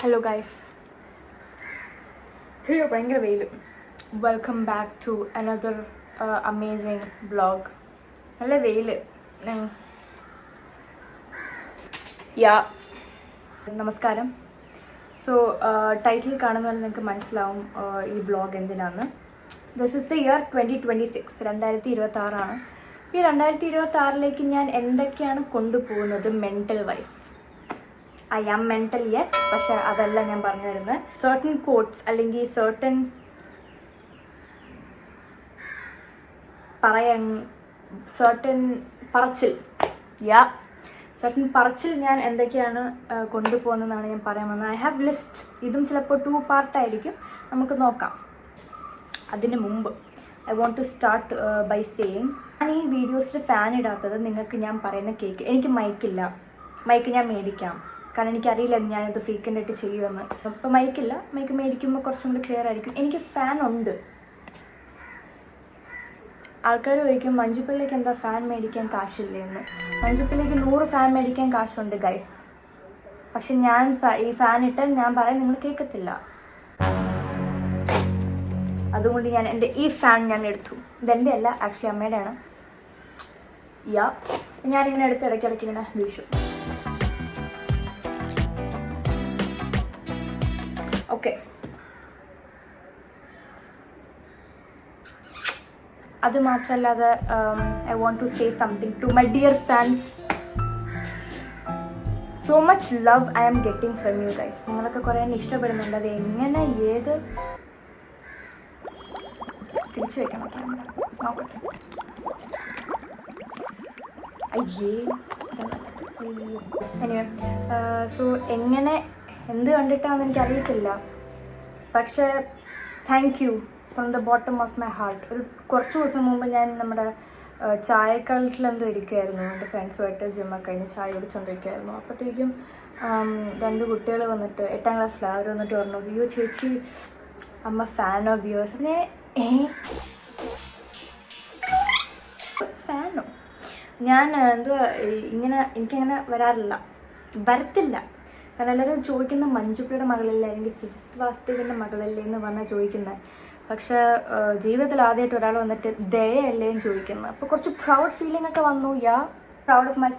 Hello guys, ഭയങ്കര വെയിൽ. Welcome back to another amazing vlog. നല്ല വെയിൽ. നമസ്കാരം. സോ ടൈറ്റിൽ കാണുന്ന പോലെ നിങ്ങൾക്ക് മനസ്സിലാവും ഈ വ്ളോഗ് എന്തിനാണ്. This is the year 2026, 2026. ഈ 2026 ഞാൻ എന്തൊക്കെയാണ് കൊണ്ടുപോകുന്നത് mental wise. I am mental, yes, പക്ഷെ അതല്ല ഞാൻ പറഞ്ഞു വരുന്നത്. സർട്ടൻ കോട്ട്സ് അല്ലെങ്കിൽ സർട്ടൻ പറച്ചിൽ ഞാൻ എന്തൊക്കെയാണ് കൊണ്ടുപോകുന്നതെന്നാണ് ഞാൻ പറയാൻ വന്നത്. I have list. ഇതും ചിലപ്പോൾ 2 പാർട്ടായിരിക്കും, നമുക്ക് നോക്കാം. അതിന് മുമ്പ് I want to start by saying, ഞാൻ ഈ വീഡിയോസിൽ ഫാൻ ഇടാത്തത് നിങ്ങൾക്ക് ഞാൻ പറയുന്ന കേക്ക്. എനിക്ക് മൈക്ക് ഞാൻ മേടിക്കാം, കാരണം എനിക്കറിയില്ല ഞാനിത് ഫ്രീക്വൻ്റ് ആയിട്ട് ചെയ്യുമെന്ന്. അപ്പോൾ മൈക്ക് മേടിക്കുമ്പോൾ കുറച്ചും കൂടി ക്ലിയർ ആയിരിക്കും. എനിക്ക് ഫാൻ ഉണ്ട്. ആൾക്കാർ ചോദിക്കും മഞ്ജുപ്പിള്ളിക്ക് എന്താ ഫാൻ മേടിക്കാൻ കാശില്ലേ എന്ന്. മഞ്ജുപ്പിള്ളിക്ക് 100 ഫാൻ മേടിക്കാൻ കാശുണ്ട് ഗൈസ്, പക്ഷെ ഞാൻ ഈ ഫാൻ ഇട്ടാൽ ഞാൻ പറയാൻ നിങ്ങൾ കേൾക്കത്തില്ല. അതുകൊണ്ട് ഞാൻ ഈ ഫാൻ ഞാൻ എടുത്തു. ഇതെൻ്റെ അല്ല, ആക്ച്വലി അമ്മയുടെയാണ്. ഞാനിങ്ങനെ എടുത്ത് ഇടയ്ക്കിടയ്ക്ക് ഇങ്ങനെ വീശു. ഓക്കെ, അത് മാത്രമല്ലാതെ I want to say something to my dear fans. So much love I am getting from you guys. നിങ്ങളൊക്കെ കുറേ ഇഷ്ടപ്പെടുന്നുണ്ട്. അത് എങ്ങനെ ഏത് തിരിച്ചു വെക്കണം ക്യാമറ നോക്കട്ടെ. എനിവേ, സോ എങ്ങനെ എന്ത് കണ്ടിട്ടാണെന്ന് എനിക്കറിയത്തില്ല, പക്ഷേ thank you from the bottom of my heart. കുറച്ച് ദിവസം മുമ്പ് ഞാൻ നമ്മുടെ ചായക്കളത്തിലെന്തോ ഇരിക്കുമായിരുന്നു. എൻ്റെ ഫ്രണ്ട്സുമായിട്ട് ജിമ്മൊക്കെ കഴിഞ്ഞ് ചായ കുടിച്ചുകൊണ്ടിരിക്കുമായിരുന്നു. അപ്പോഴത്തേക്കും 2 കുട്ടികൾ വന്നിട്ട് 8ാം ക്ലാസ്സിലാണ്. അവർ വന്നിട്ട് പറഞ്ഞു, അയ്യോ ചേച്ചി അമ്മ ഫാൻ ഓഫ് വ്യൂവേഴ്സ്. പിന്നെ ഫാനോ? ഞാൻ എന്തുവാ ഇങ്ങനെ എനിക്കങ്ങനെ വരത്തില്ല. കാരണം എല്ലാവരും ചോദിക്കുന്ന മഞ്ജുപ്പിയുടെ മകളല്ലേ അല്ലെങ്കിൽ സുജിത് വാസ്തവിൻ്റെ മകളല്ലേ എന്ന് പറഞ്ഞാൽ ചോദിക്കുന്നത്. പക്ഷേ ജീവിതത്തിൽ ആദ്യമായിട്ട് ഒരാൾ വന്നിട്ട് ദയയല്ലേ എന്ന് ചോദിക്കുന്നത്. അപ്പോൾ കുറച്ച് പ്രൗഡ് ഫീലിംഗ് ഒക്കെ വന്നു. Proud of my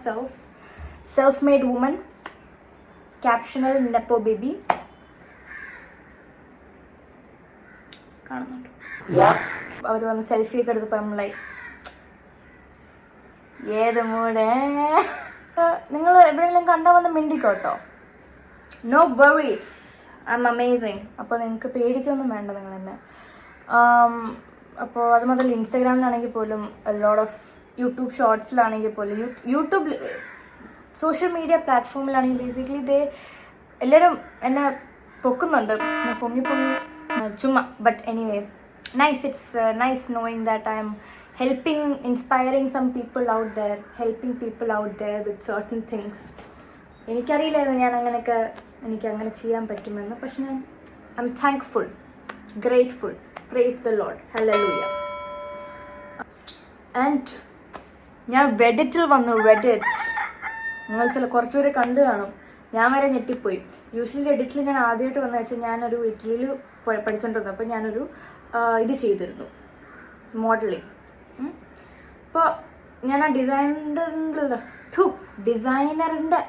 self made woman. ക്യാപ്ഷനൽ നെപ്പോ ബേബി കാണുന്നുണ്ട്. അവർ വന്ന് സെൽഫി ഒക്കെ എടുത്തപ്പോൾ ലൈക്ക് ഏത് മൂടെ. നിങ്ങൾ എവിടെയെങ്കിലും കണ്ടാൽ വന്ന് മിണ്ടിക്കോട്ടോ. No worries, I'm amazing. അപ്പോൾ നിങ്ങൾക്ക് പേടിക്കൊന്നും വേണ്ട നിങ്ങൾ തന്നെ. അപ്പോൾ അത് മുതൽ ഇൻസ്റ്റാഗ്രാമിലാണെങ്കിൽ പോലും ലോട്ട് ഓഫ് യൂട്യൂബ് ഷോർട്സിലാണെങ്കിൽ പോലും യൂട്യൂബ് സോഷ്യൽ മീഡിയ പ്ലാറ്റ്ഫോമിലാണെങ്കിൽ ബേസിക്കലി എല്ലാവരും എന്നെ പൊക്കുന്നുണ്ട്, പൊങ്ങി ചുമ്മാ. But anyway, it's nice knowing that I M inspiring some people out there, helping people out there with certain things. എനിക്കറിയില്ലായിരുന്നു എനിക്ക് അങ്ങനെ ചെയ്യാൻ പറ്റുമെന്ന്. പക്ഷെ I M thankful, grateful, praise the Lord, hallelujah. And ഞാൻ റെഡിറ്റിൽ വന്നു. നിങ്ങൾ കുറച്ച് പേര് കണ്ടു കാണും. ഞാൻ വരെ ഞെട്ടിപ്പോയി. യൂഷ്വലി റെഡിറ്റിൽ ഞാൻ ആദ്യമായിട്ട് വന്നു വെച്ചാൽ ഞാനൊരു ഇറ്റലിയിൽ പഠിച്ചുകൊണ്ടിരുന്നു. അപ്പോൾ ഞാനൊരു ഇത് ചെയ്തിരുന്നു, മോഡലിങ്. അപ്പോൾ ഞാൻ ആ ഡിസൈനറിൻ്റെ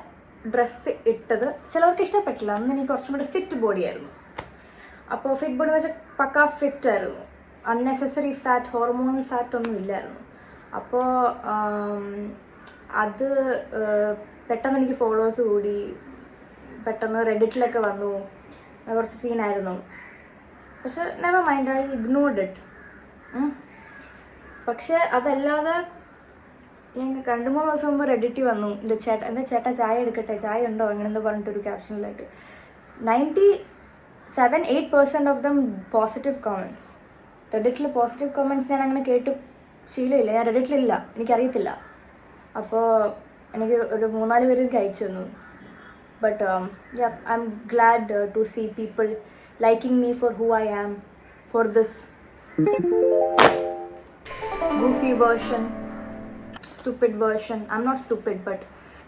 ഡ്രസ്സ് ഇട്ടത് ചിലവർക്ക് ഇഷ്ടപ്പെട്ടില്ല. അന്ന് എനിക്ക് കുറച്ചും കൂടി ഫിറ്റ് ബോഡി ആയിരുന്നു. അപ്പോൾ ഫിറ്റ് ബോഡി എന്ന് വെച്ചാൽ പക്കാ ഫിറ്റ് ആയിരുന്നു. അൺനെസസറി ഫാറ്റ്, ഹോർമോണൽ ഫാറ്റ് ഒന്നും ഇല്ലായിരുന്നു. അപ്പോൾ അത് പെട്ടെന്ന് എനിക്ക് ഫോളോവേഴ്സ് കൂടി, പെട്ടെന്ന് റെഡിറ്റിലൊക്കെ വന്നു. കുറച്ച് സീനായിരുന്നു. പക്ഷെ never mind, I ignored it. പക്ഷെ അതല്ലാതെ ഞാൻ 2-3 ദിവസം മുമ്പ് റെഡിറ്റ് വന്നു. എന്താ ചേട്ടാ ചായ എടുക്കട്ടെ, ചായ ഉണ്ടോ അങ്ങനെയെന്ന് പറഞ്ഞിട്ടൊരു ക്യാപ്ഷനിലായിട്ട് 97-8% ഓഫ് ദം പോസിറ്റീവ് കമൻറ്റ്സ്. റെഡിറ്റിൽ പോസിറ്റീവ് കമൻറ്റ്സ് ഞാൻ അങ്ങനെ കേട്ട് ശീലമില്ല. ഞാൻ റെഡിറ്റിലില്ല, എനിക്കറിയത്തില്ല. അപ്പോൾ എനിക്ക് ഒരു 3-4 പേര് എനിക്ക് അയച്ചു തന്നു. But I'm glad to see people liking me for who I am, for this goofy version, stupid version. I'm not stupid, but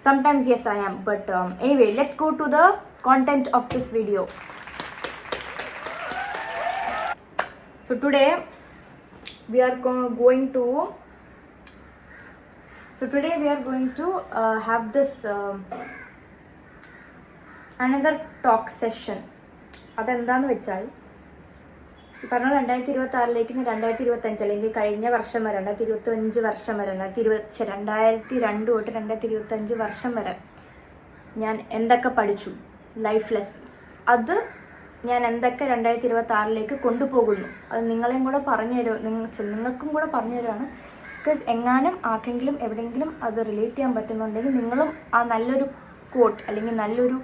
sometimes yes I am. But anyway, let's go to the content of this video. So today we are going to have this another talk session. അതെന്താന്ന് വെച്ചാൽ ഈ പറഞ്ഞ 2026 2025 അല്ലെങ്കിൽ കഴിഞ്ഞ വർഷം വരെ 2025 വർഷം വരെ 2002 തൊട്ട് 2025 വർഷം വരെ ഞാൻ എന്തൊക്കെ പഠിച്ചു, ലൈഫ് ലെസൺസ്, അത് ഞാൻ എന്തൊക്കെ 2026 കൊണ്ടുപോകുന്നു, അത് നിങ്ങളെയും കൂടെ നിങ്ങൾക്കും കൂടെ പറഞ്ഞു തരുവാണ്. ബിക്കോസ് എങ്ങാനും ആർക്കെങ്കിലും എവിടെയെങ്കിലും അത് റിലേറ്റ് ചെയ്യാൻ പറ്റുന്നുണ്ടെങ്കിൽ നിങ്ങളും ആ നല്ലൊരു കോട്ട് അല്ലെങ്കിൽ നല്ലൊരു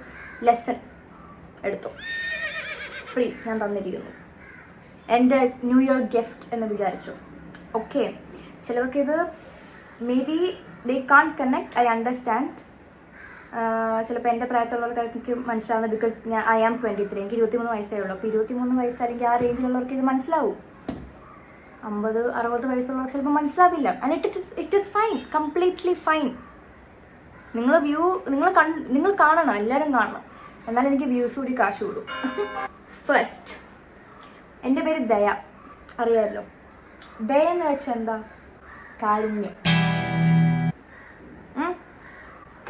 ലെസൺ എടുത്തു. ഫ്രീ ഞാൻ തന്നിരിക്കുന്നു, എൻ്റെ ന്യൂ ഇയർ ഗിഫ്റ്റ് എന്ന് വിചാരിച്ചു. ഓക്കെ, ചിലവർക്ക് ഇത് may be they can't connect, I understand. ചിലപ്പോൾ എൻ്റെ പ്രായത്തിലുള്ളവർക്ക് എനിക്ക് മനസ്സിലാവുന്നത്, ബിക്കോസ് ഐ ആം 23, എനിക്ക് 23 വയസ്സേ ഉള്ളൂ. അപ്പോൾ 23 വയസ്സ് അല്ലെങ്കിൽ ആ റേഞ്ചിലുള്ളവർക്ക് ഇത് മനസ്സിലാവും. 50-60 വയസ്സുള്ളവർക്ക് ചിലപ്പോൾ മനസ്സിലാവില്ല. And it is fine, completely fine. നിങ്ങൾ കാണണം, എല്ലാവരും കാണണം, എന്നാൽ എനിക്ക് വ്യൂസ് കൂടി കാശ് കൂടും. ഫസ്റ്റ്, എൻ്റെ പേര് ദയ, അറിയാമല്ലോ. ദയ എന്ന് വെച്ചാൽ എന്താ? കാരുണ്യം,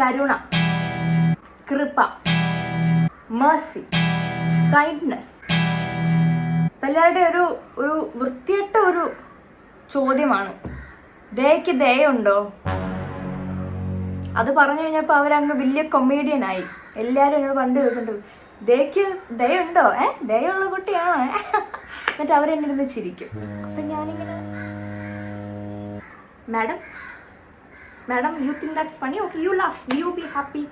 കരുണ, കൃപ, മേഴ്സി, കൈൻഡ്നെസ്. എല്ലാവരുടെ ഒരു വൃത്തികെട്ട ഒരു ചോദ്യമാണ്, ദയക്ക് ദയുണ്ടോ? അത് പറഞ്ഞു കഴിഞ്ഞപ്പോൾ അവരങ്ങ് വലിയ കൊമേഡിയനായി. എല്ലാവരും എന്നോട് പണ്ട് ചോദിച്ചിട്ടുണ്ട്, ദയക്ക് ദയുണ്ടോ? ദയുള്ള കുട്ടിയാണോ? എന്നിട്ട് അവരെന്നെ ഇരുന്ന് ചിരിക്കും. അപ്പം ഞാനിങ്ങനെ, madam you think that's funny, okay you laugh, you be happy.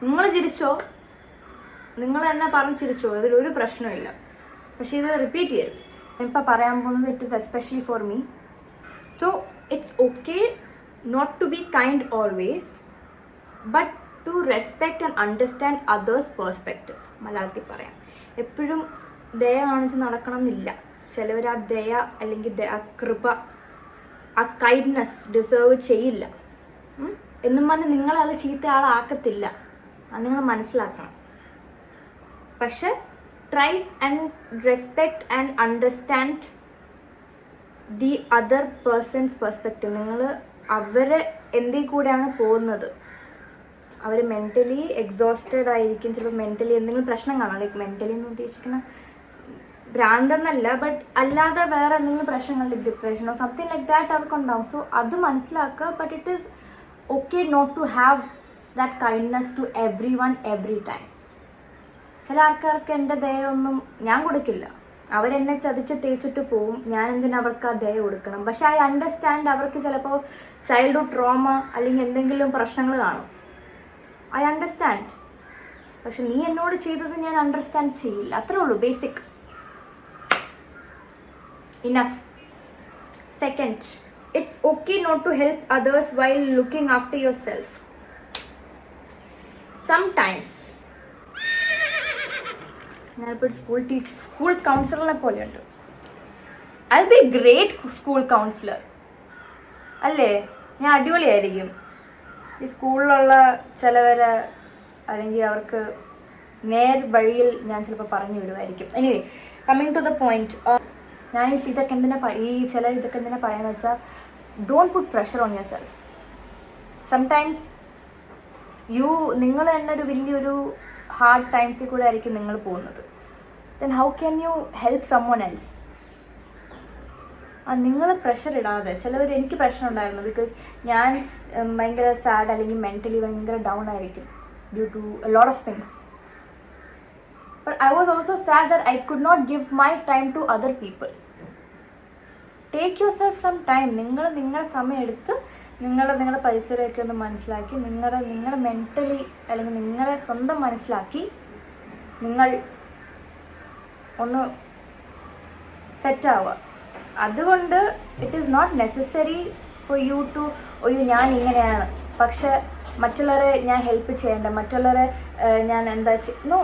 നിങ്ങൾ ചിരിച്ചോ, നിങ്ങൾ എന്നെ പറഞ്ഞ് ചിരിച്ചോ, ഇതിലൊരു പ്രശ്നമില്ല. പക്ഷേ ഇത് റിപ്പീറ്റ് ചെയ്യരുത്. ഇപ്പം പറയാൻ പോകുന്നത് it is especially for me. So it's okay not to be kind always, but to respect and understand others perspective. മലയാളത്തിൽ പറയാം, എപ്പോഴും ദയ കാണിച്ച് നടക്കണം എന്നില്ല. ചിലവർ ആ ദയ അല്ലെങ്കിൽ ആ കൃപ, ആ കൈൻഡ്നെസ് ഡിസേർവ് ചെയ്യില്ല എന്നും പറഞ്ഞ് നിങ്ങളെ അത് ചീത്ത ആളാക്കത്തില്ല. അത് നിങ്ങൾ മനസ്സിലാക്കണം. പക്ഷെ try and respect and understand the other person's perspective. നിങ്ങൾ അവരെ എന്തിൽ കൂടെയാണ് പോകുന്നത്. അവർ മെൻ്റലി എക്സോസ്റ്റഡ് ആയിരിക്കും, ചിലപ്പോൾ മെൻ്റലി എന്തെങ്കിലും പ്രശ്നം കാണാം. ലൈക്ക് മെൻ്റലി എന്ന് ഉദ്ദേശിക്കുന്ന ഭ്രാന്തെന്നല്ല, ബട്ട് അല്ലാതെ വേറെ എന്തെങ്കിലും പ്രശ്നങ്ങൾ, ലൈക്ക് ഡിപ്രഷനോ സംതിങ് ലൈക്ക് ദാറ്റ് അവർക്കുണ്ടാവും. സോ അത് മനസ്സിലാക്കുക. But it is okay not to have that kindness to everyone every time. ചില ആൾക്കാർക്ക് എൻ്റെ ദയൊന്നും ഞാൻ കൊടുക്കില്ല. അവരെന്നെ ചതിച്ച് തേച്ചിട്ട് പോവും. ഞാൻ എന്തിനാ അവർക്ക് ആ ദയ കൊടുക്കണം? പക്ഷെ ഐ അണ്ടർസ്റ്റാൻഡ്, അവർക്ക് ചിലപ്പോൾ ചൈൽഡ്ഹുഡ് ട്രോമ അല്ലെങ്കിൽ എന്തെങ്കിലും പ്രശ്നങ്ങൾ കാണും. I understand. പക്ഷെ നീ എന്നോട് ചെയ്തത് ഞാൻ അണ്ടർസ്റ്റാൻഡ് ചെയ്യില്ല. അത്രേ ഉള്ളൂ, basic. Enough. Second, it's okay not to help others while looking after yourself. Sometimes ഞാനിപ്പോൾ സ്കൂൾ കൗൺസിലറിനെ പോലെയുണ്ട്. I be great school counsellor അല്ലേ? ഞാൻ അടിപൊളിയായിരിക്കും. ഈ സ്കൂളിലുള്ള ചിലവരെ അല്ലെങ്കിൽ അവർക്ക് നേർ വഴിയിൽ ഞാൻ ചിലപ്പോൾ പറഞ്ഞു വിടുമായിരിക്കും. Anyway, coming to the point, ഞാൻ ഇതൊക്കെ എന്തിനാ ഇതൊക്കെ എന്തിനാ പറയാന്ന് വെച്ചാൽ, don't put pressure on yourself. Sometimes നിങ്ങൾ തന്നെ ഒരു വലിയൊരു ഹാർഡ് ടൈംസിൽ കൂടെ ആയിരിക്കും നിങ്ങൾ പോകുന്നത്. Then how can you help someone else? നിങ്ങൾ പ്രഷർ ഇടാതെ. എനിക്ക് പ്രശ്നം ഉണ്ടായിരുന്നു, ബിക്കോസ് ഞാൻ ഭയങ്കര സാഡ് അല്ലെങ്കിൽ മെൻ്റലി ഭയങ്കര ഡൗൺ ആയിരിക്കും due to a lot of things. But I was also sad that I could not give my time to other people. Take yourself some time. നിങ്ങളുടെ സമയം എടുത്ത് നിങ്ങളുടെ പരിസരമൊക്കെ ഒന്ന് മനസ്സിലാക്കി, നിങ്ങളുടെ മെൻ്റലി അല്ലെങ്കിൽ നിങ്ങളെ സ്വന്തം മനസ്സിലാക്കി നിങ്ങൾ ഒന്ന് സെറ്റാവുക. അതുകൊണ്ട് it is not necessary for you to ഞാൻ ഇങ്ങനെയാണ്, പക്ഷെ മറ്റുള്ളവരെ ഞാൻ ഹെൽപ്പ് ചെയ്യേണ്ട, മറ്റുള്ളവരെ ഞാൻ എന്താ നോ.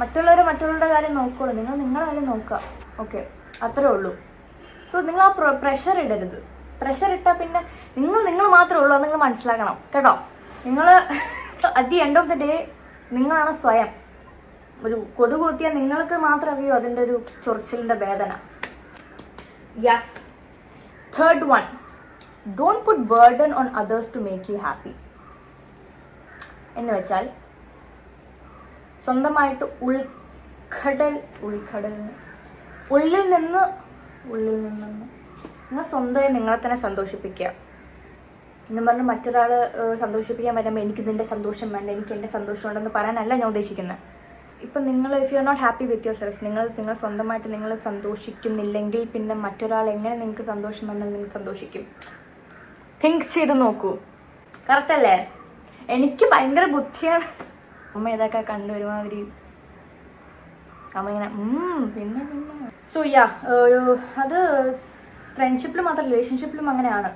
മറ്റുള്ളവരുടെ കാര്യം നോക്കുള്ളൂ, നിങ്ങൾ നിങ്ങളുടെ കാര്യം നോക്കുക. ഓക്കെ, അത്രേ ഉള്ളൂ. സോ നിങ്ങൾ ആ പ്രഷർ ഇടരുത്. പ്രഷർ ഇട്ടാൽ പിന്നെ നിങ്ങൾ മാത്രമേ ഉള്ളൂ, നിങ്ങൾ മനസ്സിലാക്കണം കേട്ടോ. നിങ്ങൾ at the end of the day നിങ്ങളാണ് സ്വയം. ഒരു കൊതു കുത്തിയാൽ നിങ്ങൾക്ക് മാത്രം അറിയോ അതിൻ്റെ ഒരു ചൊറിച്ചിലിൻ്റെ വേദന. Yes. Third one, don't put burden on others to make you happy. എന്ന് വെച്ചാൽ സ്വന്തമായിട്ട് ഉള്ളിൽ നിന്ന് നിങ്ങൾ സ്വന്തമായി നിങ്ങളെ തന്നെ സന്തോഷിപ്പിക്കുക എന്ന് പറഞ്ഞ് മറ്റൊരാൾ സന്തോഷിപ്പിക്കാൻ വരുമ്പോൾ എനിക്ക് ഇതിൻ്റെ സന്തോഷം വേണ്ട, എനിക്ക് എൻ്റെ സന്തോഷം ഉണ്ടെന്ന് പറയാനല്ല ഞാൻ ഉദ്ദേശിക്കുന്നത്. ഇപ്പം നിങ്ങൾ if you are not happy with yourself, നിങ്ങൾ സ്വന്തമായിട്ട് നിങ്ങൾ സന്തോഷിക്കുന്നില്ലെങ്കിൽ പിന്നെ മറ്റൊരാൾ എങ്ങനെ നിങ്ങൾക്ക് സന്തോഷം തന്നാൽ നിങ്ങൾ സന്തോഷിക്കും? തിങ്ക് ചെയ്ത് നോക്കൂ. കറക്റ്റ് അല്ലേ? എനിക്ക് ഭയങ്കര ബുദ്ധിയാണ്. അമ്മ ഇതൊക്കെ കണ്ടുവരുമാതിരി അമ്മ ഇങ്ങനെ പിന്നെ സോ യാ, അത് ഫ്രണ്ട്ഷിപ്പിൽ മാത്രം റിലേഷൻഷിപ്പിലും അങ്ങനെയാണ്.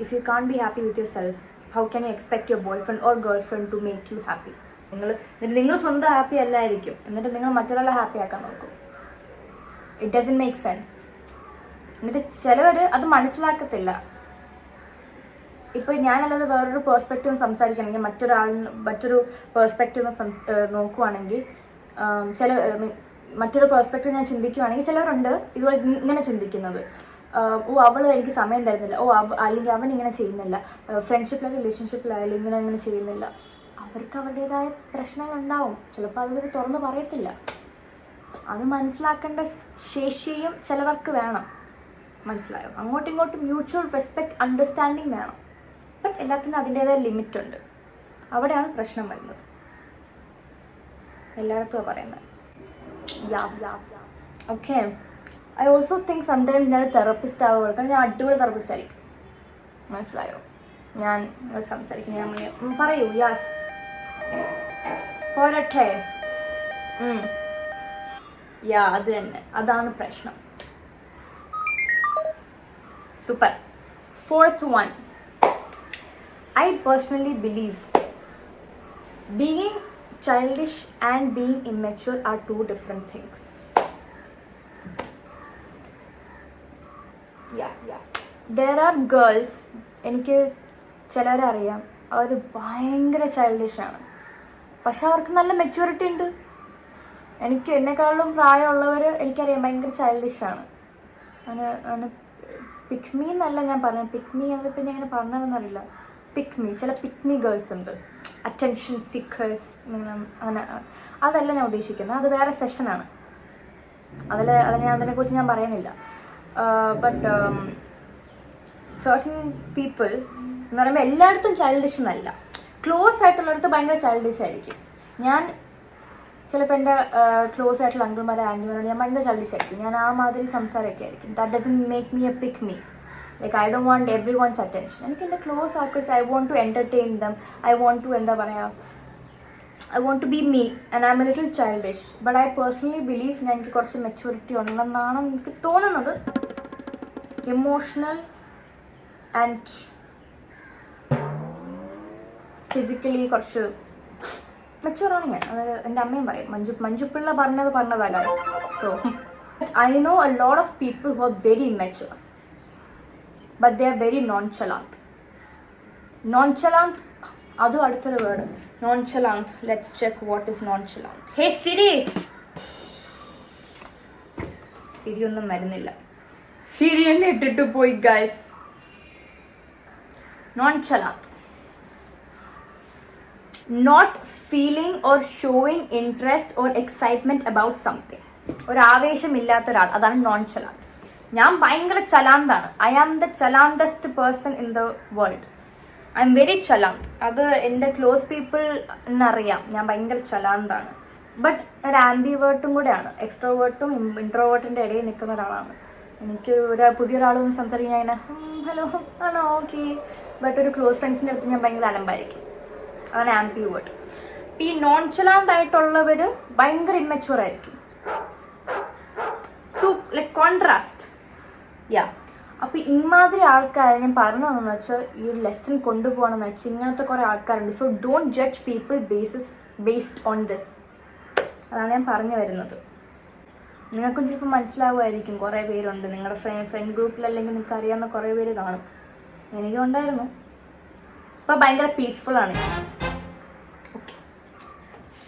If you can't be happy with yourself, how can you expect your boyfriend or girlfriend to make you happy? നിങ്ങൾ സ്വന്തം ഹാപ്പി അല്ലായിരിക്കും, എന്നിട്ട് നിങ്ങൾ മറ്റൊരാളെ ഹാപ്പി ആക്കാൻ നോക്കും. It doesn't make sense. എന്നിട്ട് ചിലവർ അത് മനസ്സിലാക്കത്തില്ല. ഇപ്പോൾ ഞാനല്ലാതെ വേറൊരു പേഴ്സ്പെക്റ്റീവ് സംസാരിക്കുകയാണെങ്കിൽ മറ്റൊരു പേഴ്സ്പെക്റ്റീവ് നോക്കുവാണെങ്കിൽ മറ്റൊരു പേഴ്സ്പെക്റ്റീവ് ഞാൻ ചിന്തിക്കുവാണെങ്കിൽ ചിലവരുണ്ട് ഇതുപോലെ ഇങ്ങനെ ചിന്തിക്കുന്നത്. അവൾ എനിക്ക് സമയം തരുന്നില്ല, അല്ലെങ്കിൽ അവൻ ഇങ്ങനെ ചെയ്യുന്നില്ല, ഫ്രണ്ട്ഷിപ്പിലായാലും റിലേഷൻഷിപ്പിലായാലും ഇങ്ങനെ ചെയ്യുന്നില്ല. അവർക്ക് അവരുടേതായ പ്രശ്നങ്ങളുണ്ടാവും, ചിലപ്പോൾ അതൊരു തുറന്ന് പറയത്തില്ല. അത് മനസ്സിലാക്കേണ്ട ശേഷിയും ചിലവർക്ക് വേണം. മനസ്സിലായോ? അങ്ങോട്ടും ഇങ്ങോട്ടും മ്യൂച്വൽ റെസ്പെക്റ്റ്, അണ്ടർസ്റ്റാൻഡിങ് വേണം. ബട്ട് എല്ലാത്തിനും അതിൻ്റേതായ ലിമിറ്റ് ഉണ്ട്. അവിടെയാണ് പ്രശ്നം വരുന്നത്. എല്ലായിടത്തും പറയുന്നത്. Okay. I also think sometimes ഞാൻ തെറപ്പിസ്റ്റ് ആവുക, കാരണം ഞാൻ അടിപൊളി തെറപ്പിസ്റ്റ് ആയിരിക്കും. മനസ്സിലായോ? ഞാൻ സംസാരിക്കും, ഞാൻ പറയൂ യാസ് പോരട്ടെ. യാ, അത് തന്നെ, അതാണ് പ്രശ്നം. Super. Fourth one, I personally believe being childish and being immature are two different things. Yes. There are girls, എനിക്ക് ചിലരെ അറിയാം, അവർ ഭയങ്കര ചൈൽഡിഷാണ്, പക്ഷെ അവർക്ക് നല്ല മെച്യൂരിറ്റി ഉണ്ട്. എന്നെക്കാളും പ്രായമുള്ളവർ എനിക്കറിയാം ഭയങ്കര ചൈൽഡിഷാണ്. അങ്ങനെ പിക്മി എന്നല്ല ഞാൻ പറഞ്ഞത്, പിക്മി അതിപ്പോൾ ഞാൻ ഇങ്ങനെ പറഞ്ഞതെന്നറിയില്ല. ചില പിക്മി ഗേൾസ് ഉണ്ട്, അറ്റൻഷൻ സീക്കേഴ്സ്, അങ്ങനെ. അതല്ല ഞാൻ ഉദ്ദേശിക്കുന്നത്, അത് വേറെ സെഷനാണ്. അതിനെക്കുറിച്ച് ഞാൻ പറയുന്നില്ല. ബട്ട് സർട്ടൻ പീപ്പിൾ എന്ന് പറയുമ്പോൾ എല്ലായിടത്തും ചൈൽഡിഷ് എന്നല്ല. ക്ലോസ് ആയിട്ടുള്ളവർക്ക് ഭയങ്കര ചൈൽഡിഷ് ആയിരിക്കും. ഞാൻ ചിലപ്പോൾ എൻ്റെ ക്ലോസ് ആയിട്ടുള്ള അങ്കിൾമാരെ ആൻറ്റിമാരോട് ഞാൻ ഭയങ്കര ചൈൽഡിഷ് ആയിരിക്കും. ഞാൻ ആ മാതിരി സംസാരമൊക്കെ ആയിരിക്കും. That doesn't make me a pick me. Like I don't want everyone's attention. എനിക്ക് എൻ്റെ ക്ലോസ് ആൾക്കാർ, I want to entertain them. I want to I want to be me and I'm a little childish. But I personally believe എനിക്ക് കുറച്ച് maturity ഉണ്ടെന്നാണ് എനിക്ക് തോന്നുന്നത്. Emotional and physically കുറച്ച് മെച്യൂറാണ് ഞാൻ. അത് എൻ്റെ അമ്മയും പറയും. മഞ്ജുപ്പിള്ള പറഞ്ഞതാ guys. So I know a lot of people who are very immature. But they are very nonchalant. അതും അടുത്തൊരു word, nonchalant. Let's check what is nonchalant. Hey Siri ഒന്നും വരുന്നില്ല. Siri എന്നെ ഇട്ടിട്ട് പോയി guys. nonchalant, not feeling or showing interest or excitement about something. ഒരു ആവേശമില്ലാത്ത ഒരാൾ, അതാണ് nonchalant. ഞാൻ ഭയങ്കര ചലാന്താണ്. I am the chalantest person in the world. I'm very chalant. അത് എൻ്റെ ക്ലോസ് പീപ്പിൾ എന്നറിയാം, ഞാൻ ഭയങ്കര ചലാന്താണ്. ബട്ട് ഒരു ആംബിവേർട്ടും കൂടെയാണ്. എക്സ്ട്രോവേർട്ടും ഇൻട്രോവേർട്ടിൻ്റെ ഇടയിൽ നിൽക്കുന്ന ഒരാളാണ്. എനിക്ക് പുതിയൊരാളൊന്നും സംസാരിക്കാൻ ഇങ്ങനെ ഹലോ ആണോ ഓക്കെ. ബട്ട് ഒരു ക്ലോസ് ഫ്രണ്ട്സിൻ്റെ അടുത്ത് ഞാൻ ഭയങ്കര അലമ്പായിരിക്കും. അതാണ് ആംബിവേർട്ട്. ഈ നോൺചലാന്ത് ആയിട്ടുള്ളവർ ഭയങ്കര ഇമ്മച്യൂർ ആയിരിക്കും. To like contrast. അപ്പോൾ ഇമാതിരി ആൾക്കാരെ ഞാൻ പറഞ്ഞതെന്ന് വെച്ചാൽ ഈ ഒരു ലെസൺ കൊണ്ടുപോകണമെന്ന് വെച്ചാൽ ഇങ്ങനത്തെ കുറേ ആൾക്കാരുണ്ട്. So don't judge people based on this. അതാണ് ഞാൻ പറഞ്ഞു വരുന്നത്. നിങ്ങൾക്കും ചിലപ്പോൾ മനസ്സിലാവുമായിരിക്കും. കുറേ പേരുണ്ട് നിങ്ങളുടെ ഫ്രണ്ട് ഗ്രൂപ്പിലല്ലെങ്കിൽ നിങ്ങൾക്ക് അറിയാവുന്ന കുറേ പേര് കാണും. എനിക്കും ഉണ്ടായിരുന്നു. അപ്പോൾ ഭയങ്കര പീസ്ഫുള്ളാണ്. ഓക്കെ.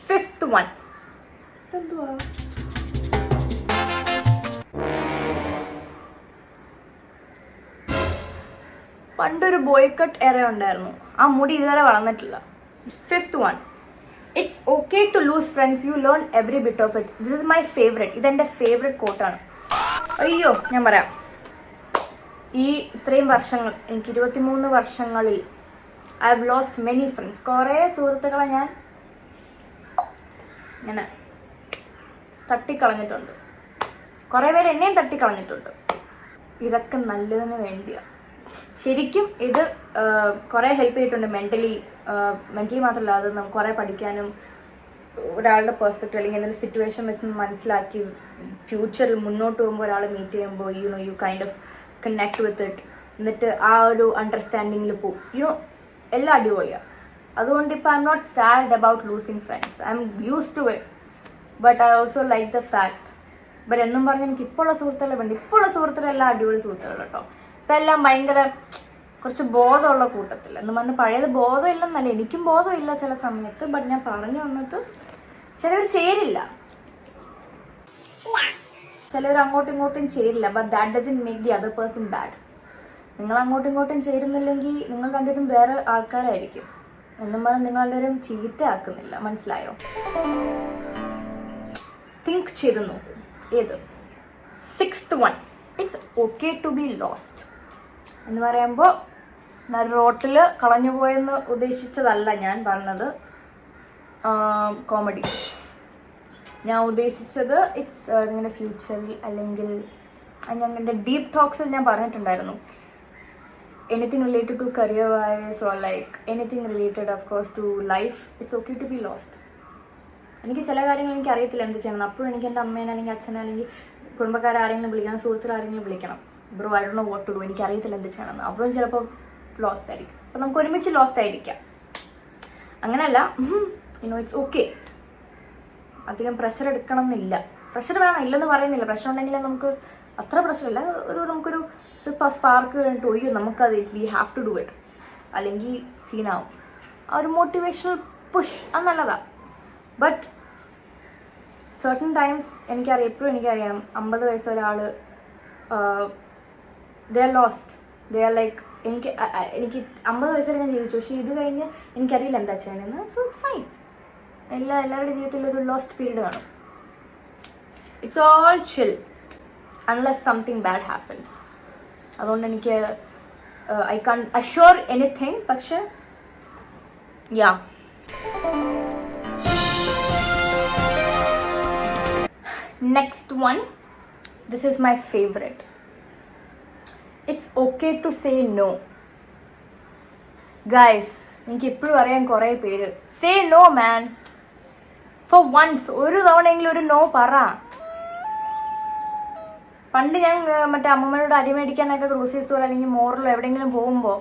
ഫിഫ്ത്ത് വൺ, ഇതെന്തുവാ? പണ്ടൊരു ബോയ് കട്ട് എറ ഉണ്ടായിരുന്നു. ആ മുടി ഇതുവരെ വളർന്നിട്ടില്ല. 5th one, it's okay to lose friends, you learn every bit of it. This is my favorite. ഇതെന്റെ ഫേവറേറ്റ് കോട്ടാണ്. അയ്യോ, ഞാൻ പറയാം. ഈ ഇത്രയും വർഷങ്ങൾ, എനിക്ക് 23 വർഷങ്ങളിൽ I have lost many friends. കുറേ സുഹൃത്തുക്കളെ ഞാൻ ഇങ്ങനെ തട്ടിക്കളഞ്ഞിട്ടുണ്ട്. കുറേ പേര് എന്നെയും തട്ടിക്കളഞ്ഞിട്ടുണ്ട്. ഇതൊക്കെ നല്ലതിന് വേണ്ടിയാണ്. ശരിക്കും ഇത് കുറേ ഹെൽപ്പ് ചെയ്തിട്ടുണ്ട് മെൻ്റലി മാത്രമല്ല, അത് നമുക്ക് കുറേ പഠിക്കാനും ഒരാളുടെ പെർസ്പെക്റ്റീവ് അല്ലെങ്കിൽ എന്തൊരു സിറ്റുവേഷൻ വെച്ച് മനസ്സിലാക്കി ഫ്യൂച്ചറിൽ മുന്നോട്ട് പോകുമ്പോൾ ഒരാളെ മീറ്റ് ചെയ്യുമ്പോൾ you kind of connect with it. എന്നിട്ട് ആ ഒരു അണ്ടർസ്റ്റാൻഡിങ്ങിൽ പോകും. എല്ലാം അടിപൊളിയാണ്. അതുകൊണ്ട് ഇപ്പോൾ I'm not sad about losing friends. I'm used to it, but I also like the fact. But എന്നും പറഞ്ഞ് എനിക്ക് ഇപ്പോൾ ഉള്ള സുഹൃത്തുക്കളെ വേണ്ട. ഇപ്പോൾ ഉള്ള സുഹൃത്തുക്കളെല്ലാം അടിപൊളി സുഹൃത്തുക്കൾ കേട്ടോ. ഇപ്പം എല്ലാം ഭയങ്കര കുറച്ച് ബോധമുള്ള കൂട്ടത്തിൽ എന്ന് പറഞ്ഞാൽ പഴയത് ബോധമില്ലെന്നല്ല, എനിക്കും ബോധമില്ല ചില സമയത്ത്. ബട്ട് ഞാൻ പറഞ്ഞു വന്നിട്ട് ചിലവർ ചേരില്ല, ചിലവർ അങ്ങോട്ടും ഇങ്ങോട്ടും ചേരില്ല. But that doesn't make the other person bad. നിങ്ങൾ അങ്ങോട്ടും ഇങ്ങോട്ടും ചേരുന്നില്ലെങ്കിൽ നിങ്ങൾ രണ്ടുപേരും വേറെ ആൾക്കാരായിരിക്കും. എന്നും പറഞ്ഞാൽ നിങ്ങൾ രണ്ടുപേരും ചീത്തയാക്കുന്നില്ല. മനസ്സിലായോ? തിങ്ക് ചെയ്ത് നോക്കൂ. ഏത് 6th one, it's okay to be lost എന്ന് പറയുമ്പോൾ റോട്ടിൽ കളഞ്ഞു പോയെന്ന് ഉദ്ദേശിച്ചതല്ല ഞാൻ പറഞ്ഞത്. കോമഡി ഞാൻ ഉദ്ദേശിച്ചത് ഇറ്റ്സ് നിങ്ങളുടെ ഫ്യൂച്ചറിൽ അല്ലെങ്കിൽ ഞങ്ങളുടെ ഡീപ്പ് ടോക്സിൽ ഞാൻ പറഞ്ഞിട്ടുണ്ടായിരുന്നു. Anything related to career wise or like anything related of course to life, it's okay to be lost. എനിക്ക് ചില കാര്യങ്ങൾ എനിക്ക് അറിയത്തില്ല എന്ത് ചെയ്യണം. അപ്പോഴും എനിക്ക് എൻ്റെ അമ്മേനെ അല്ലെങ്കിൽ അച്ഛനെ അല്ലെങ്കിൽ കുടുംബക്കാരെ ആരെങ്കിലും വിളിക്കണം, സുഹൃത്തുക്കൾ ആരെങ്കിലും വിളിക്കണം. Bro I don't know what to do, എനിക്ക് അറിയത്തില്ല എന്ത് ചെയ്യണമെന്ന്. അവരും ചിലപ്പോൾ ലോസ്റ്റ് ആയിരിക്കും. അപ്പം നമുക്ക് ഒരുമിച്ച് ലോസ്റ്റ് ആയിരിക്കാം. അങ്ങനെയല്ല, ഇറ്റ്സ് ഓക്കെ. അധികം പ്രഷർ എടുക്കണം എന്നില്ല. പ്രഷർ വേണം, ഇല്ലെന്ന് പറയുന്നില്ല. പ്രഷർ ഉണ്ടെങ്കിൽ നമുക്ക് അത്ര പ്രഷറില്ല. നമുക്കൊരു സ്പാർക്ക് കഴിഞ്ഞിട്ട് നമുക്കത് we have to do it, അല്ലെങ്കിൽ സീനാവും. ആ ഒരു മോട്ടിവേഷണൽ പുഷ് അത് നല്ലതാണ്. ബട്ട് സർട്ടൻ ടൈംസ് എനിക്കറിയാം, എപ്പോഴും എനിക്കറിയാം 50 വയസ്സ് ഒരാൾ they are lost. They are like എനിക്ക് 50 വയസ്സ് വരെ ഞാൻ ജീവിച്ചു, പക്ഷേ ഇത് കഴിഞ്ഞ് എനിക്കറിയില്ല എന്താ ചെയ്യണമെന്ന്. So it's fine. എല്ലാവരുടെ ജീവിതത്തിൽ ഒരു ലോസ്റ്റ് പീരീഡ് കാണും. It's all chill unless something bad happens. അതുകൊണ്ട് എനിക്ക് ഐ കാൺ അഷ്യൂർ എനിത്തിങ്. പക്ഷെ യാ, next one, this is my favorite. It's okay to say no. Guys, എനിക്ക് എപ്പോഴും അറിയാൻ കുറേ പേര് say no man. For once, ഒരു തവണയെങ്കിലും ഒരു നോ പറ. പണ്ട് ഞാൻ മറ്റേ അമ്മമ്മയോട് അരി മേടിക്കാനൊക്കെ ഗ്രോസറി സ്റ്റോർ അല്ലെങ്കിൽ മോറിലോ എവിടെയെങ്കിലും പോകുമ്പോൾ,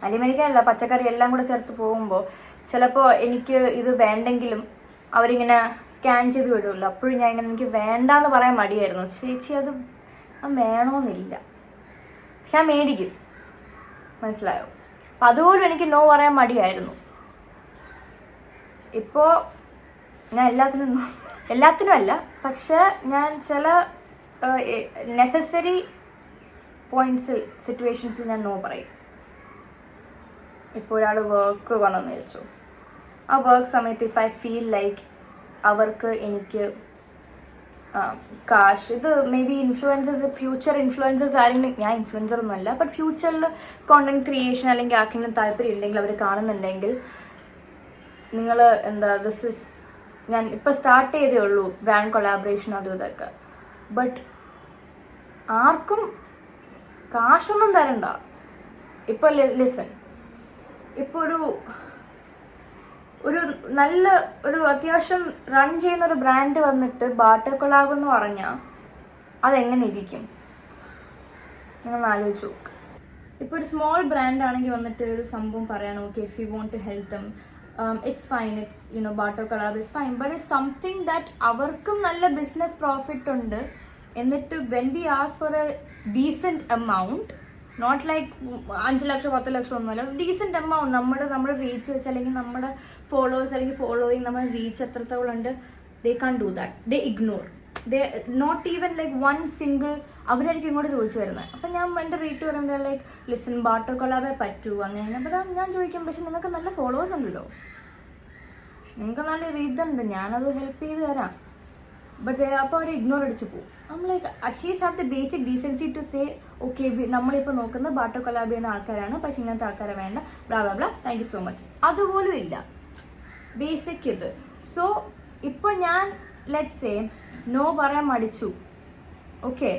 അരി മേടിക്കാനല്ല പച്ചക്കറി എല്ലാം കൂടെ ചേർത്ത് പോകുമ്പോൾ ചിലപ്പോൾ എനിക്ക് ഇത് വേണ്ടെങ്കിലും അവരിങ്ങനെ സ്കാൻ ചെയ്ത് വിടുമല്ലോ. അപ്പോഴും ഞാൻ ഇങ്ങനെ എനിക്ക് വേണ്ടാന്ന് പറയാൻ മടിയായിരുന്നു. ചേച്ചി അത് വേണമെന്നില്ല, പക്ഷെ ഞാൻ മേടിക്കും. മനസ്സിലായോ? അപ്പം അതുപോലും എനിക്ക് നോ പറയാൻ മടിയായിരുന്നു. ഇപ്പോൾ ഞാൻ എല്ലാത്തിനും അല്ല, പക്ഷെ ഞാൻ ചില നെസസറി പോയിന്റ്സിൽ സിറ്റുവേഷൻസിൽ ഞാൻ നോ പറയും. ഇപ്പോൾ ഒരാൾ വർക്ക് വന്നെന്ന് വെച്ചു, ആ വർക്ക് സമയത്ത് ഇഫ് ഐ ഫീൽ ലൈക്ക് അവർക്ക് എനിക്ക് കാശ്, ഇത് may be influencers, future influencers ആരെങ്കിലും, ഞാൻ ഇൻഫ്ലുവൻസർ ഒന്നുമല്ല, ബട്ട് ഫ്യൂച്ചറിൽ കോണ്ടന്റ് ക്രിയേഷൻ അല്ലെങ്കിൽ ആർക്കെങ്കിലും താല്പര്യം ഉണ്ടെങ്കിൽ അവർ കാണുന്നുണ്ടെങ്കിൽ നിങ്ങൾ ഞാൻ ഇപ്പോൾ സ്റ്റാർട്ട് ചെയ്തേ ഉള്ളൂ ബ്രാൻഡ് കൊളാബറേഷൻ അതും ഇതൊക്കെ. ബട്ട് ആർക്കും കാശൊന്നും തരണ്ട. ഇപ്പോൾ ലിസൺ, ഇപ്പോൾ ഒരു അത്യാവശ്യം റൺ ചെയ്യുന്ന ഒരു ബ്രാൻഡ് വന്നിട്ട് ബാർട്ടർ കൊളാബ് എന്ന് പറഞ്ഞാൽ അതെങ്ങനെ ഇരിക്കും നിങ്ങൾ ആലോചിച്ച് നോക്ക്. ഇപ്പോൾ ഒരു സ്മോൾ ബ്രാൻഡ് ആണെങ്കിൽ വന്നിട്ട് ഒരു സംഭവം പറയണം, okay if you want to help them, it's fine, it's barter collab is fine, but it's something that അവർക്കും നല്ല ബിസിനസ് പ്രോഫിറ്റ് ഉണ്ട്. എന്നിട്ട് when we ask for a decent amount, not like 5 lakh 10 lakh ഒന്നുമല്ല, ഡീസെൻറ്റ് എമൗണ്ട് നമ്മുടെ reach വെച്ച് അല്ലെങ്കിൽ നമ്മുടെ followers അല്ലെങ്കിൽ ഫോളോയിങ് നമ്മുടെ റീച്ച് എത്രത്തോളം ഉണ്ട് they can't do that. They ignore. They not even like one single അവരായിരിക്കും ഇങ്ങോട്ട് ചോദിച്ചു വരുന്നത്. അപ്പം ഞാൻ എൻ്റെ റേറ്റ് പറയുന്നത് ലൈക്ക് ലിസൺ ബാട്ടോ കൊള്ളാവേ പറ്റൂ അങ്ങനെ. അപ്പം ഞാൻ ചോദിക്കും, പക്ഷെ നിങ്ങൾക്ക് നല്ല ഫോളോവേഴ്സ് ഉണ്ടല്ലോ, നിങ്ങൾക്ക് നല്ല ഇതുണ്ട്, ഞാനത് ഹെൽപ്പ് ചെയ്ത് തരാം. ബട്ട് അപ്പോൾ അവർ ഇഗ്നോർ അടിച്ച് പോകും. Like at least have the basic decency to say okay നമ്മളിപ്പോൾ നോക്കുന്നത് ബാട്ടോ കൊലാബ് ചെയ്യുന്ന ആൾക്കാരാണ്, പക്ഷെ ഇങ്ങനത്തെ ആൾക്കാരെ വേണ്ട, blah blah blah, thank you so much. അതുപോലും ഇല്ല ബേസിക് ഇത്. സോ ഇപ്പോൾ ഞാൻ ലെറ്റ്സ് സേ നോ പറയാൻ മടിച്ചു, ഓക്കെ,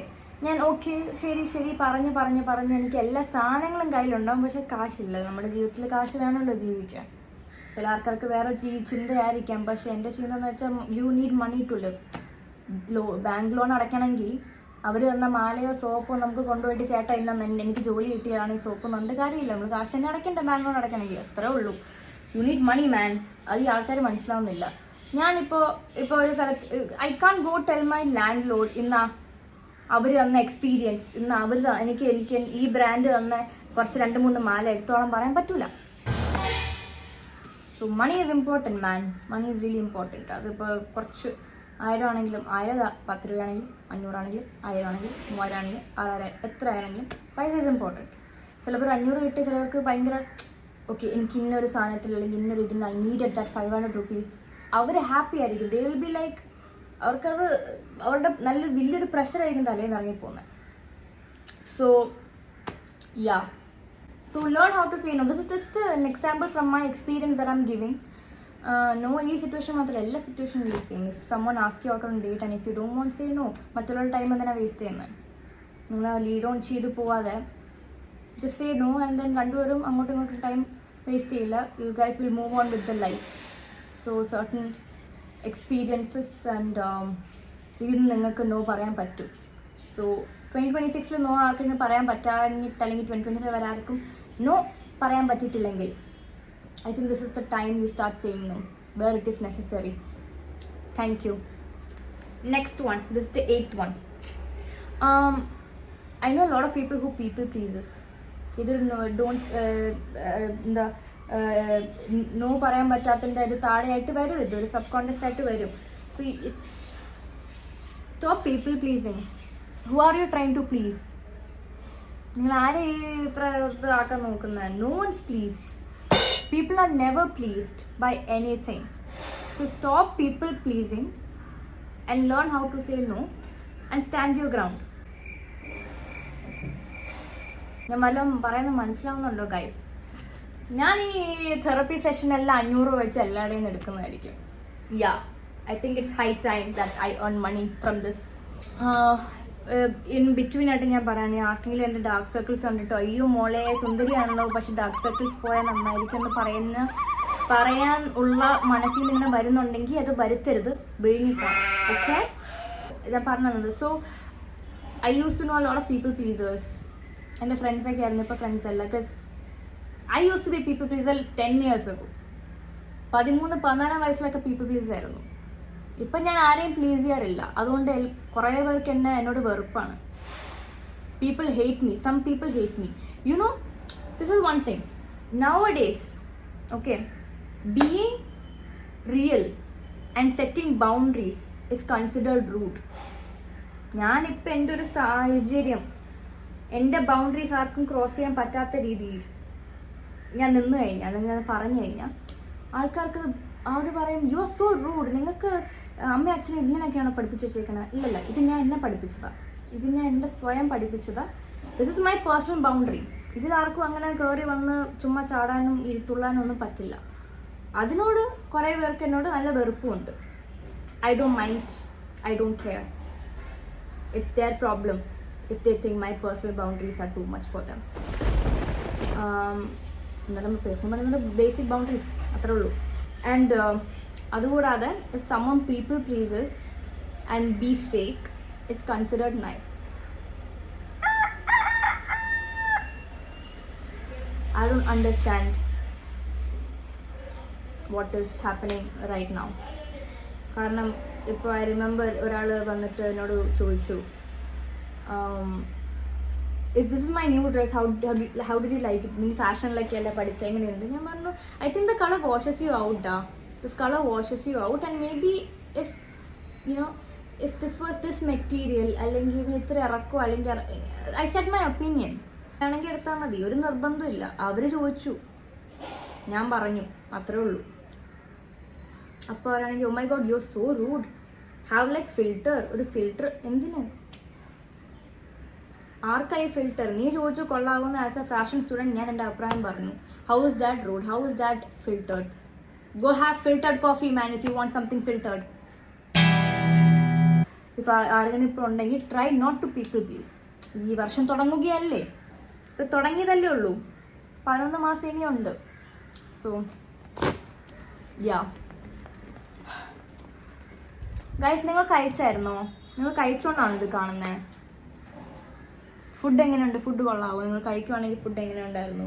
ഞാൻ ഓക്കെ ശരി പറഞ്ഞ് എനിക്ക് എല്ലാ സാധനങ്ങളും കയ്യിലുണ്ടാവും, പക്ഷെ കാശില്ല. നമ്മുടെ ജീവിതത്തിൽ കാശ് വേണമല്ലോ ജീവിക്കാൻ. ചില ആൾക്കാർക്ക് വേറെ ചിന്തയായിരിക്കാം, പക്ഷെ എൻ്റെ ചിന്ത എന്ന് വെച്ചാൽ you need money to live. Bank loan അടയ്ക്കണമെങ്കിൽ അവർ തന്ന മാലയോ സോപ്പോ നമുക്ക് കൊണ്ടുപോയിട്ട് ചേട്ടാ ഇന്ന് എനിക്ക് ജോലി കിട്ടിയതാണ് ഈ സോപ്പ് എന്നുണ്ട് കാര്യമില്ല. നമ്മൾ കാശ് തന്നെ അടയ്ക്കണ്ട ബാങ്ക് ലോൺ അടയ്ക്കണമെങ്കിൽ, അത്രേ ഉള്ളൂ. You need money man. അത് ഈ ആൾക്കാർ മനസ്സിലാവുന്നില്ല. ഞാനിപ്പോൾ ഒരു സ്ഥലത്ത് I can't go tell my landlord ഇന്നാ അവർ തന്ന എക്സ്പീരിയൻസ്, ഇന്ന് അവർ എനിക്ക് ഈ ബ്രാൻഡ് തന്ന കുറച്ച് 2-3 മാല എടുത്തോളം പറയാൻ പറ്റൂല. So money is important man, money is really important. അതിപ്പോൾ കുറച്ച് 1000 ആണെങ്കിലും 1000 10 രൂപയാണെങ്കിലും 500 ആണെങ്കിലും 1000 ആണെങ്കിലും 3000 ആണെങ്കിലും 6000 എത്ര ആണെങ്കിലും പൈസ ഈസ് ഇമ്പോർട്ടൻറ്റ്. ചിലപ്പോൾ 500 കിട്ടിയ ചിലർക്ക് ഭയങ്കര ഓക്കെ എനിക്ക് ഇന്നൊരു സാധനത്തിൽ അല്ലെങ്കിൽ ഇന്നൊരു ഇതിൽ ഐ നീഡഡ് ദാറ്റ് 500 റുപ്പീസ്. അവർ ഹാപ്പി ആയിരിക്കും. ദേ വിൽ ബി ലൈക്ക് അവർക്കത് അവരുടെ നല്ല വലിയൊരു പ്രഷറായിരിക്കും തലേന്ന് ഇറങ്ങിപ്പോകുന്നത്. So ya, so learn how to say no. This is just an example from my experience that I'm giving. No ഈ സിറ്റുവേഷൻ മാത്രമല്ല, എല്ലാ സിറ്റുവേഷനും യൂസ് ചെയ്യും. If someone ask you out on date and if you don't want say no, മറ്റുള്ളവരുടെ time എന്തിനാണ് waste ചെയ്യുന്നത്? നിങ്ങൾ lead on ചെയ്ത് പോവാതെ just say no and then രണ്ടുപേരും അങ്ങോട്ടും ഇങ്ങോട്ടും ടൈം വേസ്റ്റ് ചെയ്യില്ല. You guys will move on with the life. So certain experiences and ഇതിന് നിങ്ങൾക്ക് നോ പറയാൻ പറ്റും. സോ 2026 നോ ആർക്കും പറയാൻ പറ്റാഞ്ഞിട്ട് അല്ലെങ്കിൽ 2025 വരെ ആർക്കും നോ പറയാൻ പറ്റിയിട്ടില്ലെങ്കിൽ I think this is the time you start saying no where it is necessary. Thank you. Next one, this is the 8th one. I know a lot of people who people pleases. Either don't no പറയാൻ പറ്റാത്തതിൻ്റെ ഒരു താഴെയായിട്ട് വരും, ഇതൊരു sub conscious ആയിട്ട് വരും. So it's stop people pleasing. Who are you trying to please? നിങ്ങൾ ആരെ ഇത്ര ആക്കാൻ നോക്കുന്നത്? No one's pleased. People are never pleased by anything. So stop people pleasing and learn how to say no and stand your ground. ഞാൻ വല്ലതും പറയുന്നത് മനസ്സിലാവുന്നുണ്ടോ guys? ഞാൻ ഈ തെറപ്പി സെഷനെല്ലാം 500 വെച്ച് എല്ലാവരുടെയും എടുക്കുന്നതായിരിക്കും. Ya, I think it's high time that I earn money from this. In between ആയിട്ട് ഞാൻ പറയാൻ, ആർക്കെങ്കിലും എൻ്റെ ഡാർക്ക് സർക്കിൾസ് കണ്ടിട്ടോ അയ്യോ മോളെ സുന്ദരിയാണല്ലോ പക്ഷെ ഡാർക്ക് സർക്കിൾസ് പോയാൽ നന്നായിരിക്കും എന്ന് പറയാൻ ഉള്ള മനസ്സിൽ നിന്ന് വരുന്നുണ്ടെങ്കിൽ അത് വരുത്തരുത്, വിഴുങ്ങിക്കോണം. ഓക്കെ, ഞാൻ പറഞ്ഞത്. So I use to know lot of people pleasers. എൻ്റെ ഫ്രണ്ട്സൊക്കെ ആയിരുന്നു, ഇപ്പോൾ ഫ്രണ്ട്സ് അല്ല. Because I use to be people pleaser 10 years ago. 13-14 വയസ്സിലൊക്കെ പീപ്പിൾ പ്ലീസർ ആയിരുന്നു. ഇപ്പം ഞാൻ ആരെയും പ്ലീസ് ചെയ്യാറില്ല. അതുകൊണ്ട് കുറേ പേർക്ക് എന്നോട് വെറുപ്പാണ്. People hate me, some people hate me. You know, this is one thing nowadays. Okay, being real and setting boundaries is considered rude. ഞാനിപ്പോൾ എൻ്റെ ഒരു സാഹചര്യം, എൻ്റെ ബൗണ്ടറീസ് ആർക്കും ക്രോസ് ചെയ്യാൻ പറ്റാത്ത രീതിയിൽ ഞാൻ നിന്ന് കഴിഞ്ഞാൽ, അല്ലെങ്കിൽ ഞാൻ പറഞ്ഞു കഴിഞ്ഞാൽ ആൾക്കാർക്ക് അവർ പറയും യു ആർ സോ റൂഡ്. നിങ്ങൾക്ക് അമ്മ അച്ഛനും ഇങ്ങനെയൊക്കെയാണോ പഠിപ്പിച്ച് വെച്ചേക്കണത്? ഇല്ലല്ല, ഇത് ഞാൻ എന്നെ പഠിപ്പിച്ചതാണ്, ഇത് ഞാൻ എൻ്റെ സ്വയം പഠിപ്പിച്ചതാണ്. This is my personal boundary. ഇതിൽ ആർക്കും അങ്ങനെ കയറി വന്ന് ചുമ്മാ ചാടാനും ഇരുത്തുള്ളാനും ഒന്നും പറ്റില്ല. അതിനോട് കുറേ പേർക്ക് എന്നോട് നല്ല വെറുപ്പുമുണ്ട്. I don't mind, I don't care. It's their problem if they think my personal boundaries are too much for them. എന്നാലും പേഴ്സണൽ പറയുന്നത് ബേസിക് ബൗണ്ടറീസ് അത്രേ ഉള്ളൂ. ആൻഡ് അതുകൂടാതെ if someone people pleases and be fake, it's considered nice. I don't understand what is happening right now. കാരണം ഇപ്പോൾ I remember ഒരാൾ വന്നിട്ട് എന്നോട് ചോദിച്ചു, this is my new dress, how did you like it? നീ ഫാഷനിലൊക്കെ അല്ലേ പഠിച്ചത്, എങ്ങനെയുണ്ട്? ഞാൻ പറഞ്ഞു I think the color washes you out. This color washes you out and maybe if you know if this was this material, അല്ലെങ്കിൽ ഇതിന് ഇത്ര ഇറക്കോ, അല്ലെങ്കിൽ ഐ സെറ്റ് മൈ ഒപ്പീനിയൻ. ആണെങ്കിൽ എടുത്താൽ മതി, ഒരു നിർബന്ധമില്ല. അവർ ചോദിച്ചു, ഞാൻ പറഞ്ഞു, അത്രേ ഉള്ളൂ. അപ്പോൾ അവരാണെങ്കിൽ oh my god you are so rude, have like filter. ഒരു ഫിൽറ്റർ എന്തിന്? ആർക്കായി ഫിൽറ്റർ? നീ ചോദിച്ചു കൊള്ളാവുന്ന ആസ് എ ഫാഷൻ സ്റ്റുഡൻറ്റ് ഞാൻ എൻ്റെ അഭിപ്രായം പറഞ്ഞു. How is that rude? How is that filtered? Go have filtered coffee man if you want something filtered. ഇപ്പം ആരെങ്കിലും ഇപ്പോൾ ഉണ്ടെങ്കിൽ try not to people please. ഈ വർഷം തുടങ്ങുകയല്ലേ, ഇപ്പം തുടങ്ങിയതല്ലേ ഉള്ളൂ, 11 മാസം ഇനിയുണ്ട്. സോ യാ ഗൈസ്, നിങ്ങൾ കഴിച്ചായിരുന്നോ? നിങ്ങൾ കഴിച്ചുകൊണ്ടാണ് ഇത് കാണുന്നത്. ഫുഡ് എങ്ങനെയുണ്ട്? ഫുഡ് കൊള്ളാവോ? നിങ്ങൾ കഴിക്കുവാണെങ്കിൽ ഫുഡ് എങ്ങനെ ഉണ്ടായിരുന്നു?